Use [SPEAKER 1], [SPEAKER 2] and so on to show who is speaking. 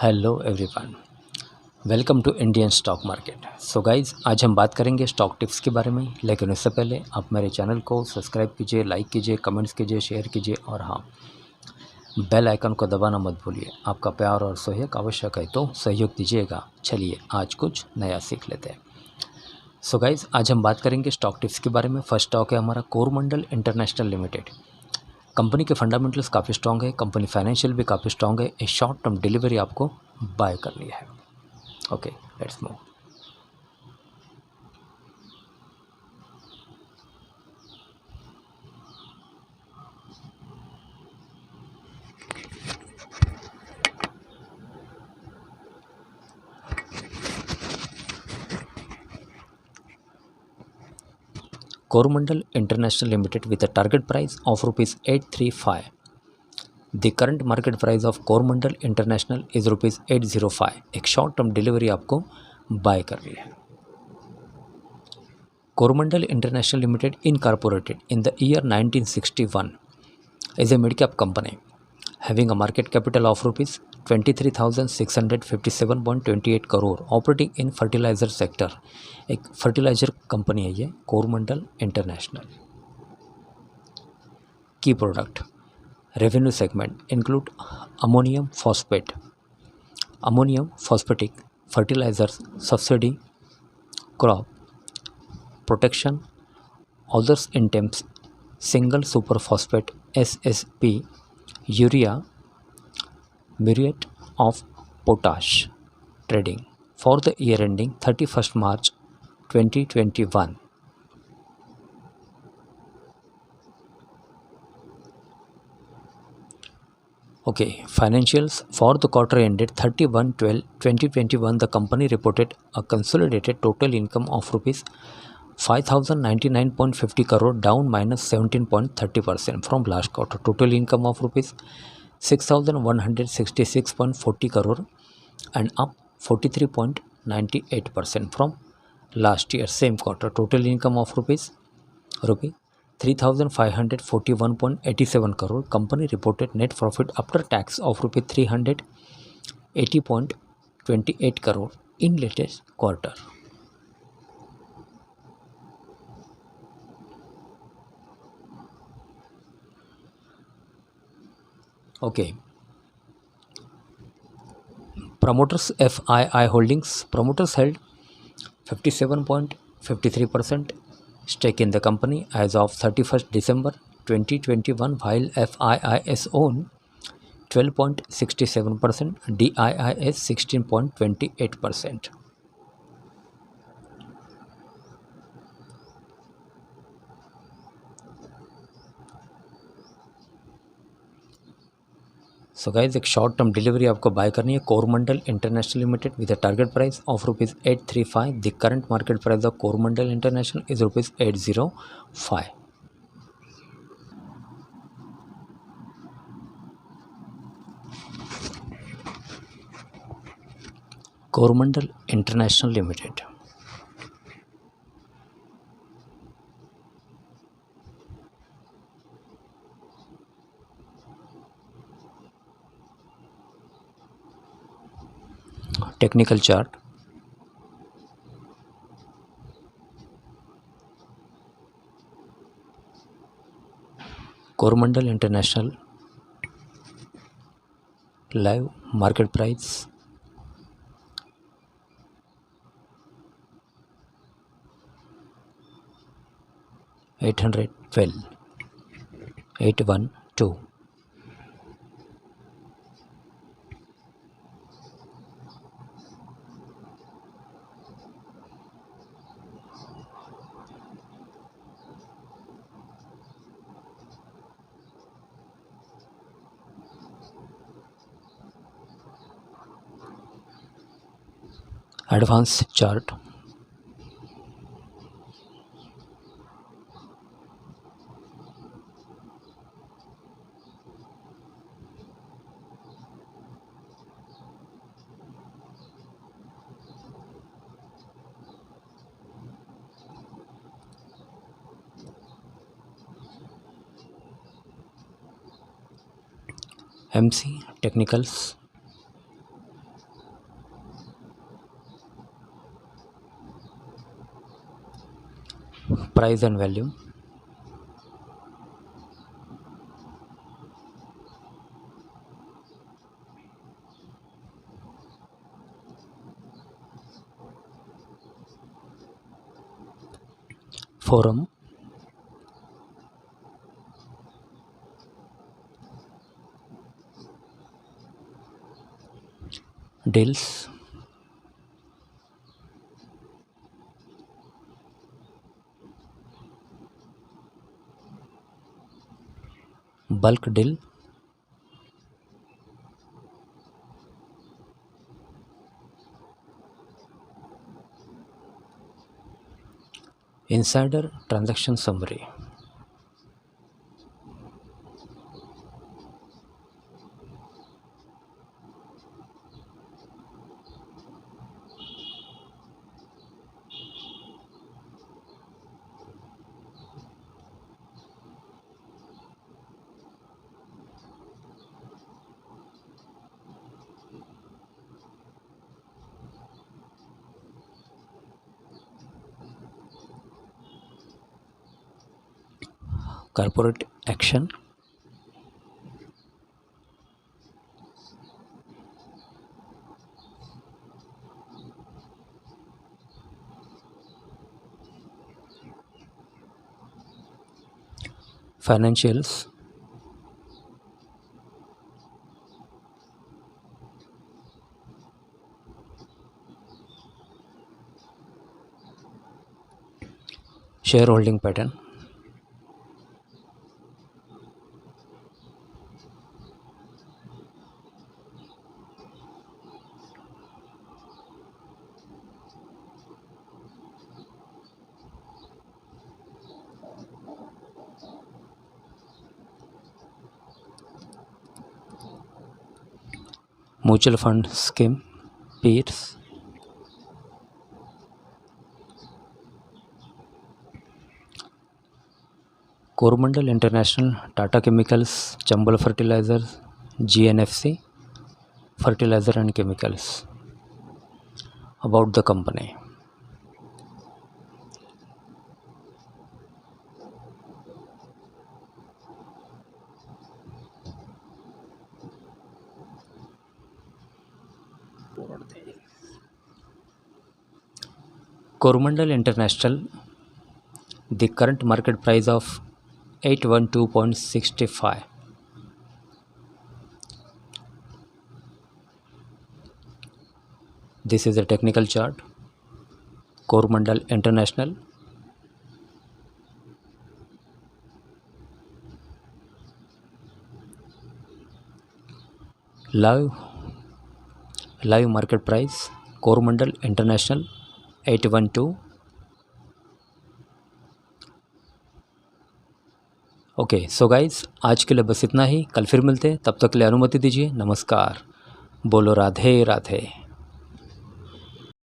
[SPEAKER 1] Hello everyone, welcome to Indian stock market. So guys, आज हम बात करेंगे स्टॉक टिप्स के बारे में, लेकिन उससे पहले आप मेरे चैनल को सब्सक्राइब कीजिए, लाइक कीजिए, कमेंट्स कीजिए, शेयर कीजिए और हाँ, बेल आइकन को दबाना मत भूलिए। आपका प्यार और सहयोग आवश्यक है, तो सहयोग दीजिएगा। चलिए आज कुछ नया सीख लेते हैं। सो गाइज, आज हम बात करेंगे स्टॉक टिप्स के बारे में। फर्स्ट स्टॉक है हमारा कोरमंडल इंटरनेशनल लिमिटेड। कंपनी के फंडामेंटल्स काफ़ी स्ट्रॉन्ग है, कंपनी फाइनेंशियल भी काफ़ी स्ट्रॉन्ग है। एक शॉर्ट टर्म डिलीवरी आपको बाय करनी है। Okay, let's move. Coromandel International Limited with a target price of rupees 835. The current market price of Coromandel International is rupees 805. एक शॉर्ट टर्म डिलीवरी आपको bye करनी है। Coromandel International Limited incorporated in the year 1961 is a mid-cap company having a market capital of rupees 23,657.28 crore, operating in fertiliser sector. एक fertiliser company है ये कोरमंडल इंटरनेशनल। की product revenue segment include ammonium phosphate, ammonium phosphatic fertilizers, subsidy, crop protection, others items, single superphosphate SSP, urea, muriate of potash. Trading for the year ending 31st March 2021. Okay, financials for the quarter ended 31/12/2021. The company reported a consolidated total income of rupees 5,099.50 crore, down minus 17.30% from last quarter. Total income of rupees 6,166.40 crore and up 43.98% from last year same quarter. Total income of rupees 3,541.87 crore. Company reported net profit after tax of rupees 380.28 crore in latest quarter. Okay. Promoters FII Holdings. Promoters held 57.53% stake in the company as of 31st December 2021, while FIIs own 12.67%, DIIs 16.28%. So guys, एक short term delivery आपको bye करनी है। Coromandel international limited with a target price of rupees 835। The current market price of Coromandel international is rupees 805। Coromandel international limited technical chart, Coromandel international live market price 812, 812. Advance chart, MC technicals, price and value, forum, deals, bulk deal, insider transaction summary. Corporate action, financials, shareholding pattern, mutual fund scheme, peers, Coromandel International, Tata Chemicals, Chambal Fertilizers, GNFC, Fertilizer and Chemicals. About the company. Coromandel International, the current market price of 812.65. This is a technical chart. Coromandel International. Live market price, Coromandel International 812. Okay so guys, आज के लिए बस इतना ही। कल फिर मिलते, तब तक के लिए अनुमति दीजिए। नमस्कार। बोलो राधे राधे।